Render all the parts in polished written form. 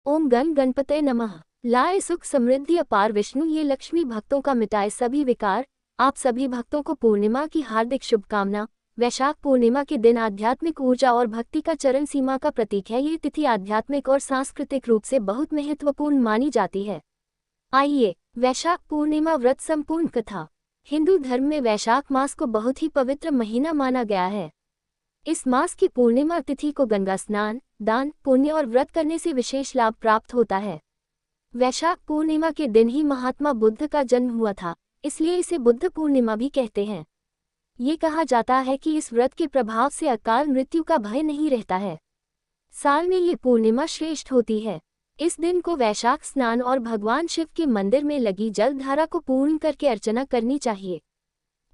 ओम गण गणपते नमः। लाए सुख समृद्धि अपार विष्णु ये लक्ष्मी भक्तों का मिटाए सभी विकार। आप सभी भक्तों को पूर्णिमा की हार्दिक शुभकामना। वैशाख पूर्णिमा के दिन आध्यात्मिक ऊर्जा और भक्ति का चरण सीमा का प्रतीक है। ये तिथि आध्यात्मिक और सांस्कृतिक रूप से बहुत महत्वपूर्ण मानी जाती है। आइए, वैशाख पूर्णिमा व्रत संपूर्ण कथा। हिंदू धर्म में वैशाख मास को बहुत ही पवित्र महीना माना गया है। इस मास की पूर्णिमा तिथि को गंगा स्नान, दान, पुण्य और व्रत करने से विशेष लाभ प्राप्त होता है। वैशाख पूर्णिमा के दिन ही महात्मा बुद्ध का जन्म हुआ था, इसलिए इसे बुद्ध पूर्णिमा भी कहते हैं। ये कहा जाता है कि इस व्रत के प्रभाव से अकाल मृत्यु का भय नहीं रहता है। साल में ये पूर्णिमा श्रेष्ठ होती है। इस दिन को वैशाख स्नान और भगवान शिव के मंदिर में लगी जल धारा को पूर्ण करके अर्चना करनी चाहिए।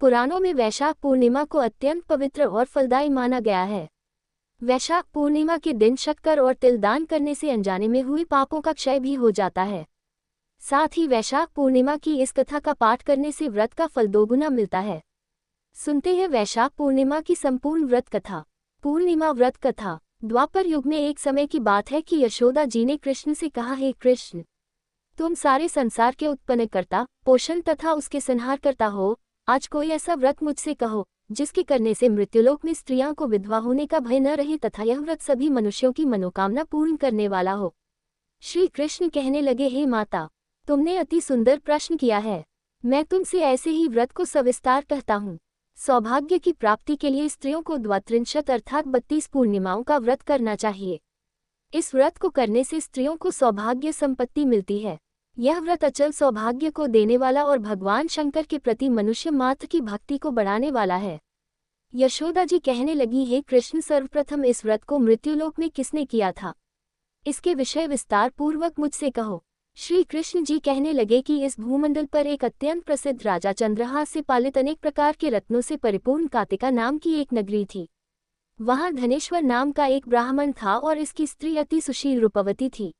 पुराणों में वैशाख पूर्णिमा को अत्यंत पवित्र और फलदायी माना गया है। वैशाख पूर्णिमा के दिन शक्कर और तिल दान करने से अनजाने में हुए पापों का क्षय भी हो जाता है। साथ ही वैशाख पूर्णिमा की इस कथा का पाठ करने से व्रत का फल दोगुना मिलता है। सुनते हैं वैशाख पूर्णिमा की संपूर्ण व्रत कथा। पूर्णिमा व्रत कथा। द्वापर युग में एक समय की बात है कि यशोदा जी ने कृष्ण से कहा, हे कृष्ण, तुम सारे संसार के उत्पन्नकर्ता, पोषण तथा उसके संहारकर्ता हो। आज कोई ऐसा व्रत मुझसे कहो जिसके करने से मृत्युलोक में स्त्रियां को विधवा होने का भय न रहे तथा यह व्रत सभी मनुष्यों की मनोकामना पूर्ण करने वाला हो। श्री कृष्ण कहने लगे, हे माता, तुमने अति सुंदर प्रश्न किया है। मैं तुमसे ऐसे ही व्रत को सविस्तार कहता हूँ। सौभाग्य की प्राप्ति के लिए स्त्रियों को द्वात्रिंशत अर्थात 32 पूर्णिमाओं का व्रत करना चाहिए। इस व्रत को करने से स्त्रियों को सौभाग्य संपत्ति मिलती है। यह व्रत अचल सौभाग्य को देने वाला और भगवान शंकर के प्रति मनुष्य मात्र की भक्ति को बढ़ाने वाला है। यशोदा जी कहने लगी, हे कृष्ण, सर्वप्रथम इस व्रत को मृत्युलोक में किसने किया था? इसके विषय विस्तार पूर्वक मुझसे कहो। श्री कृष्ण जी कहने लगे कि इस भूमंडल पर एक अत्यंत प्रसिद्ध राजा चंद्रहास से पालित अनेक प्रकार के रत्नों से परिपूर्ण कातिका नाम की एक नगरी थी। वहां धनेश्वर नाम का एक ब्राह्मण था और इसकी स्त्री अति सुशील रूपवती थी।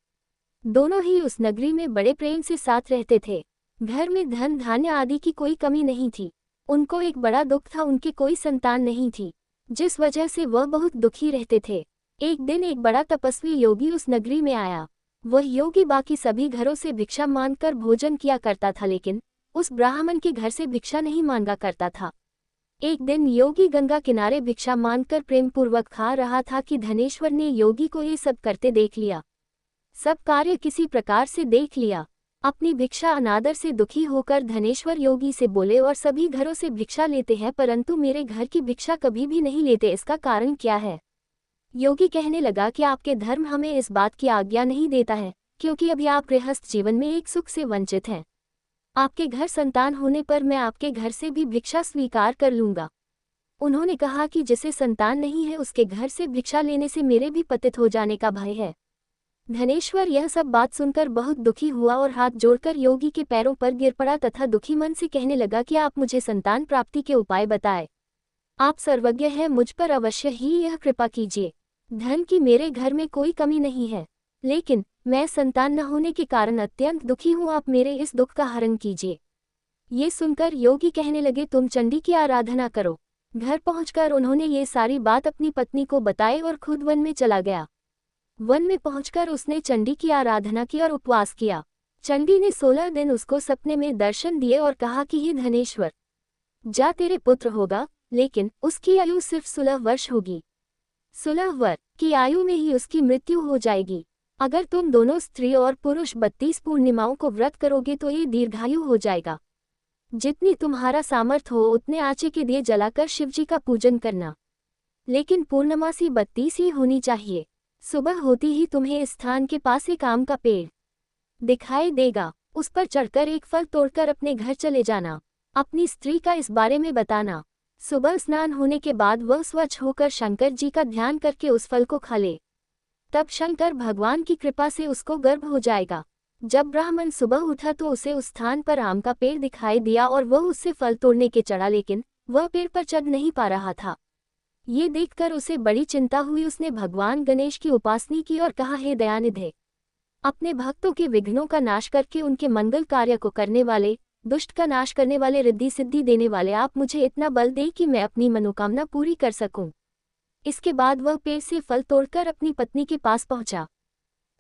दोनों ही उस नगरी में बड़े प्रेम से साथ रहते थे। घर में धन धान्य आदि की कोई कमी नहीं थी। उनको एक बड़ा दुख था, उनकी कोई संतान नहीं थी, जिस वजह से वह बहुत दुखी रहते थे। एक दिन एक बड़ा तपस्वी योगी उस नगरी में आया। वह योगी बाकी सभी घरों से भिक्षा मांगकर भोजन किया करता था, लेकिन उस ब्राह्मण के घर से भिक्षा नहीं मांगा करता था। एक दिन योगी गंगा किनारे भिक्षा मांगकर प्रेमपूर्वक खा रहा था कि धनेश्वर ने योगी को ये सब करते देख लिया। सब कार्य किसी प्रकार से देख लिया। अपनी भिक्षा अनादर से दुखी होकर धनेश्वर योगी से बोले, और सभी घरों से भिक्षा लेते हैं परंतु मेरे घर की भिक्षा कभी भी नहीं लेते, इसका कारण क्या है? योगी कहने लगा कि आपके धर्म हमें इस बात की आज्ञा नहीं देता है, क्योंकि अभी आप गृहस्थ जीवन में एक सुख से वंचित हैं। आपके घर संतान होने पर मैं आपके घर से भी भिक्षा स्वीकार कर लूंगा। उन्होंने कहा कि जिसे संतान नहीं है उसके घर से भिक्षा लेने से मेरे भी पतित हो जाने का भय है। धनेश्वर यह सब बात सुनकर बहुत दुखी हुआ और हाथ जोड़कर योगी के पैरों पर गिर पड़ा तथा दुखी मन से कहने लगा कि आप मुझे संतान प्राप्ति के उपाय बताएं। आप सर्वज्ञ हैं, मुझ पर अवश्य ही यह कृपा कीजिए। धन की मेरे घर में कोई कमी नहीं है, लेकिन मैं संतान न होने के कारण अत्यंत दुखी हूँ। आप मेरे इस दुख का हरण कीजिए। ये सुनकर योगी कहने लगे, तुम चंडी की आराधना करो। घर पहुंचकर उन्होंने ये सारी बात अपनी पत्नी को बताई और खुद वन में चला गया। वन में पहुंचकर उसने चंडी की आराधना की और उपवास किया। चंडी ने 16 दिन उसको सपने में दर्शन दिए और कहा कि हे धनेश्वर, जा, तेरे पुत्र होगा, लेकिन उसकी आयु सिर्फ 16 वर्ष होगी। 16 वर्ष की आयु में ही उसकी मृत्यु हो जाएगी। अगर तुम दोनों स्त्री और पुरुष 32 पूर्णिमाओं को व्रत करोगे तो ये दीर्घायु हो जाएगा। जितनी तुम्हारा सामर्थ्य हो उतने आचे के दिए जलाकर शिवजी का पूजन करना, लेकिन पूर्णमासी 32 ही होनी चाहिए। सुबह होती ही तुम्हें इस स्थान के पास एक आम का पेड़ दिखाई देगा, उस पर चढ़कर एक फल तोड़कर अपने घर चले जाना। अपनी स्त्री का इस बारे में बताना। सुबह स्नान होने के बाद वह स्वच्छ होकर शंकर जी का ध्यान करके उस फल को खा ले, तब शंकर भगवान की कृपा से उसको गर्भ हो जाएगा। जब ब्राह्मण सुबह उठा तो उसे उस स्थान पर आम का पेड़ दिखाई दिया और वह उससे फल तोड़ने के चढ़ा, लेकिन वह पेड़ पर चढ़ नहीं पा रहा था। ये देखकर उसे बड़ी चिंता हुई। उसने भगवान गणेश की उपासना की और कहा, हे दयानिधे, अपने भक्तों के विघ्नों का नाश करके उनके मंगल कार्य को करने वाले, दुष्ट का नाश करने वाले, रिद्धि सिद्धि देने वाले, आप मुझे इतना बल दे कि मैं अपनी मनोकामना पूरी कर सकूं। इसके बाद वह पेड़ से फल तोड़कर अपनी पत्नी के पास पहुंचा।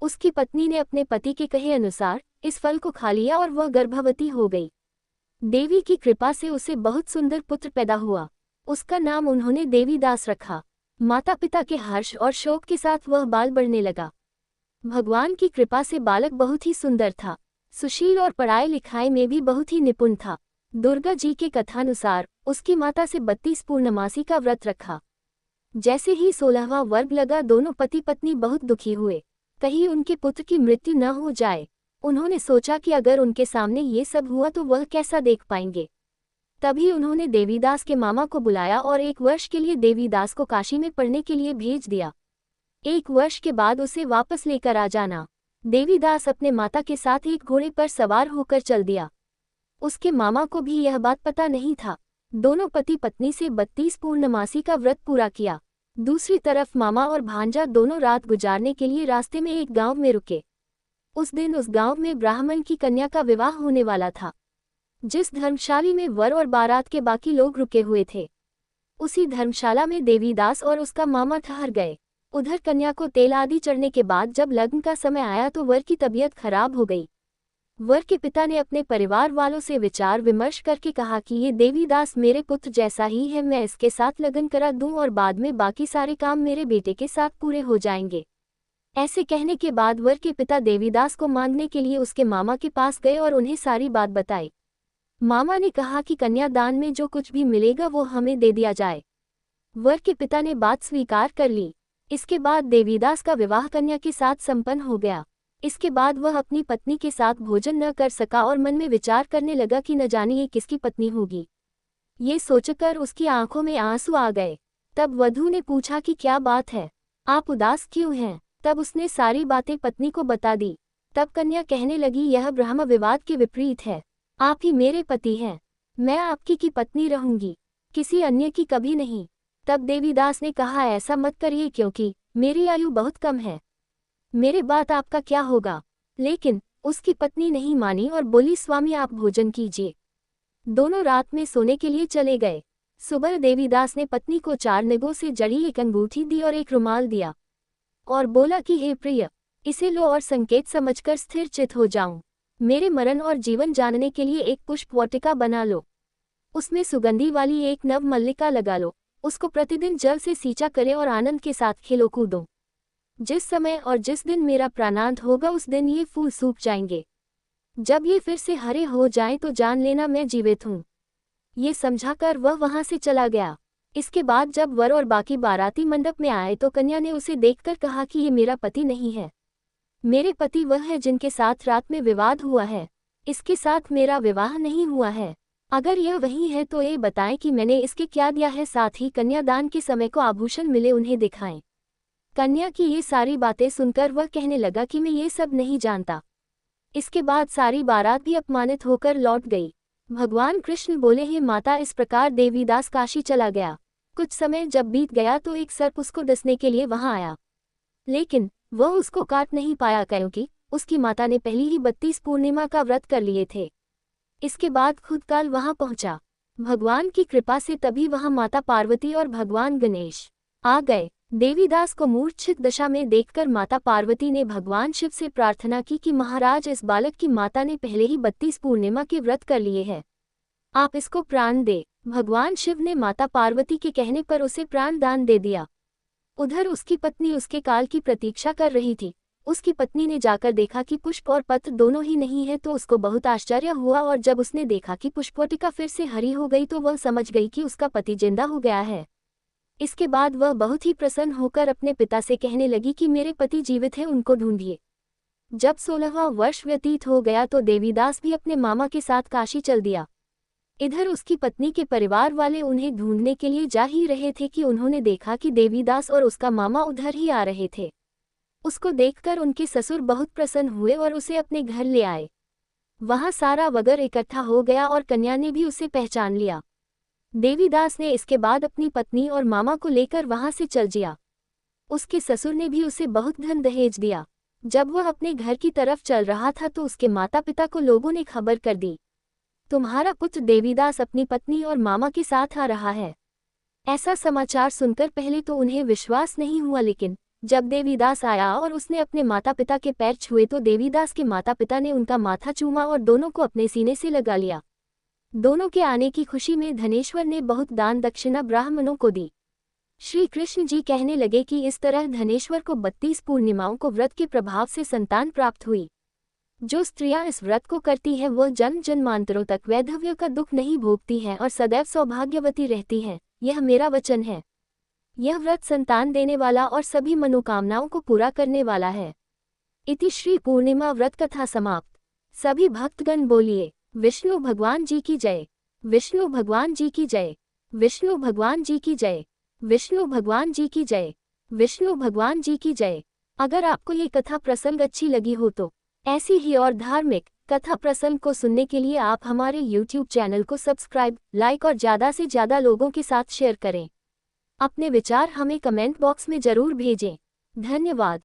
उसकी पत्नी ने अपने पति के कहे अनुसार इस फल को खा लिया और वह गर्भवती हो गई। देवी की कृपा से उसे बहुत सुंदर पुत्र पैदा हुआ। उसका नाम उन्होंने देवीदास रखा। माता पिता के हर्ष और शोक के साथ वह बाल बढ़ने लगा। भगवान की कृपा से बालक बहुत ही सुंदर था, सुशील और पढ़ाई लिखाई में भी बहुत ही निपुण था। दुर्गा जी के कथानुसार उसकी माता से 32 पूर्णमासी का व्रत रखा। जैसे ही 16वां वर्ग लगा, दोनों पति पत्नी बहुत दुखी हुए, कहीं उनके पुत्र की मृत्यु न हो जाए। उन्होंने सोचा कि अगर उनके सामने ये सब हुआ तो वह कैसा देख पाएंगे। तभी उन्होंने देवीदास के मामा को बुलाया और 1 वर्ष के लिए देवीदास को काशी में पढ़ने के लिए भेज दिया। 1 वर्ष के बाद उसे वापस लेकर आ जाना। देवीदास अपने माता के साथ एक घोड़े पर सवार होकर चल दिया। उसके मामा को भी यह बात पता नहीं था। दोनों पति पत्नी से 32 पूर्णमासी का व्रत पूरा किया। दूसरी तरफ मामा और भांजा दोनों रात गुजारने के लिए रास्ते में एक गांव में रुके। उस दिन उस गांव में ब्राह्मण की कन्या का विवाह होने वाला था। जिस धर्मशाला में वर और बारात के बाकी लोग रुके हुए थे, उसी धर्मशाला में देवीदास और उसका मामा ठहर गए। उधर कन्या को तेल आदि चढ़ने के बाद जब लग्न का समय आया तो वर की तबीयत खराब हो गई। वर के पिता ने अपने परिवार वालों से विचार विमर्श करके कहा कि ये देवीदास मेरे पुत्र जैसा ही है, मैं इसके साथ लगन करा दूं और बाद में बाकी सारे काम मेरे बेटे के साथ पूरे हो जाएंगे। ऐसे कहने के बाद वर के पिता देवीदास को मांगने के लिए उसके मामा के पास गए और उन्हें सारी बात बताई। मामा ने कहा कि कन्यादान में जो कुछ भी मिलेगा वो हमें दे दिया जाए। वर के पिता ने बात स्वीकार कर ली। इसके बाद देवीदास का विवाह कन्या के साथ संपन्न हो गया। इसके बाद वह अपनी पत्नी के साथ भोजन न कर सका और मन में विचार करने लगा कि न जाने ये किसकी पत्नी होगी। ये सोचकर उसकी आंखों में आंसू आ गए। तब वधू ने पूछा कि क्या बात है, आप उदास क्यों हैं? तब उसने सारी बातें पत्नी को बता दी। तब कन्या कहने लगी, यह ब्रह्म विवाद के विपरीत है। आप ही मेरे पति हैं, मैं आपकी की पत्नी रहूंगी, किसी अन्य की कभी नहीं। तब देवीदास ने कहा, ऐसा मत करिए क्योंकि मेरी आयु बहुत कम है, मेरे बाद आपका क्या होगा। लेकिन उसकी पत्नी नहीं मानी और बोली, स्वामी आप भोजन कीजिए। दोनों रात में सोने के लिए चले गए। सुबह देवीदास ने पत्नी को 4 निगों से जड़ी एक अंगूठी दी और एक रुमाल दिया और बोला कि हे प्रिय, इसे लो और संकेत समझकर स्थिर चित हो जाऊं। मेरे मरण और जीवन जानने के लिए एक पुष्प वाटिका बना लो, उसमें सुगंधी वाली एक नव मल्लिका लगा लो, उसको प्रतिदिन जल से सींचा करें और आनंद के साथ खेलो कूदो। जिस समय और जिस दिन मेरा प्राणांत होगा उस दिन ये फूल सूख जाएंगे। जब ये फिर से हरे हो जाएं तो जान लेना मैं जीवित हूँ। ये समझाकर वह वहां से चला गया। इसके बाद जब वर और बाकी बाराती मंडप में आए तो कन्या ने उसे देखकर कहा कि ये मेरा पति नहीं है, मेरे पति वह है जिनके साथ रात में विवाद हुआ है, इसके साथ मेरा विवाह नहीं हुआ है। अगर यह वही है तो ये बताएं कि मैंने इसके क्या दिया है, साथ ही कन्यादान के समय को आभूषण मिले उन्हें दिखाएं। कन्या की ये सारी बातें सुनकर वह कहने लगा कि मैं ये सब नहीं जानता। इसके बाद सारी बारात भी अपमानित होकर लौट गई। भगवान कृष्ण बोले, हे माता, इस प्रकार देवीदास काशी चला गया। कुछ समय जब बीत गया तो एक सर्प उसको डसने के लिए वहां आया, लेकिन वह उसको काट नहीं पाया क्योंकि उसकी माता ने पहली ही 32 पूर्णिमा का व्रत कर लिए थे। इसके बाद खुद काल वहां पहुंचा। भगवान की कृपा से तभी वहां माता पार्वती और भगवान गणेश आ गए। देवीदास को मूर्छित दशा में देखकर माता पार्वती ने भगवान शिव से प्रार्थना की कि महाराज, इस बालक की माता ने पहले ही 32 पूर्णिमा के व्रत कर लिए हैं, आप इसको प्राण दे। भगवान शिव ने माता पार्वती के कहने पर उसे प्राण दान दे दिया। उधर उसकी पत्नी उसके काल की प्रतीक्षा कर रही थी। उसकी पत्नी ने जाकर देखा कि पुष्प और पत्र दोनों ही नहीं है तो उसको बहुत आश्चर्य हुआ और जब उसने देखा कि पुष्पवाटिका फिर से हरी हो गई तो वह समझ गई कि उसका पति जिंदा हो गया है। इसके बाद वह बहुत ही प्रसन्न होकर अपने पिता से कहने लगी कि मेरे पति जीवित हैं, उनको ढूंढिए। जब 16वां वर्ष व्यतीत हो गया तो देवीदास भी अपने मामा के साथ काशी चल दिया। इधर उसकी पत्नी के परिवार वाले उन्हें ढूंढने के लिए जा ही रहे थे कि उन्होंने देखा कि देवीदास और उसका मामा उधर ही आ रहे थे। उसको देखकर उनके ससुर बहुत प्रसन्न हुए और उसे अपने घर ले आए। वहां सारा वगर इकट्ठा हो गया और कन्या ने भी उसे पहचान लिया। देवीदास ने इसके बाद अपनी पत्नी और मामा को लेकर वहां से चल दिया। उसके ससुर ने भी उसे बहुत धन दहेज दिया। जब वह अपने घर की तरफ चल रहा था तो उसके माता पिता को लोगों ने खबर कर दी, तुम्हारा पुत्र देवीदास अपनी पत्नी और मामा के साथ आ रहा है। ऐसा समाचार सुनकर पहले तो उन्हें विश्वास नहीं हुआ, लेकिन जब देवीदास आया और उसने अपने माता पिता के पैर छुए तो देवीदास के माता पिता ने उनका माथा चूमा और दोनों को अपने सीने से लगा लिया। दोनों के आने की खुशी में धनेश्वर ने बहुत दान दक्षिणा ब्राह्मणों को दी। श्री कृष्ण जी कहने लगे कि इस तरह धनेश्वर को 32 पूर्णिमाओं को व्रत के प्रभाव से संतान प्राप्त हुई। जो स्त्रियां इस व्रत को करती हैं वह जन्म जन्मांतरों तक वैधव्य का दुख नहीं भोगती हैं और सदैव सौभाग्यवती रहती हैं। यह मेरा वचन है। यह व्रत संतान देने वाला और सभी मनोकामनाओं को पूरा करने वाला है। इति श्री पूर्णिमा व्रत कथा समाप्त। सभी भक्तगण बोलिए विष्णु भगवान जी की जय, विष्णु भगवान जी की जय, विष्णु भगवान जी की जय, विष्णु भगवान जी की जय, विष्णु भगवान जी की जय। अगर आपको ये कथा प्रसंग अच्छी लगी हो तो ऐसी ही और धार्मिक कथा प्रसंग को सुनने के लिए आप हमारे YouTube चैनल को सब्सक्राइब, लाइक और ज़्यादा से ज़्यादा लोगों के साथ शेयर करें। अपने विचार हमें कमेंट बॉक्स में जरूर भेजें। धन्यवाद।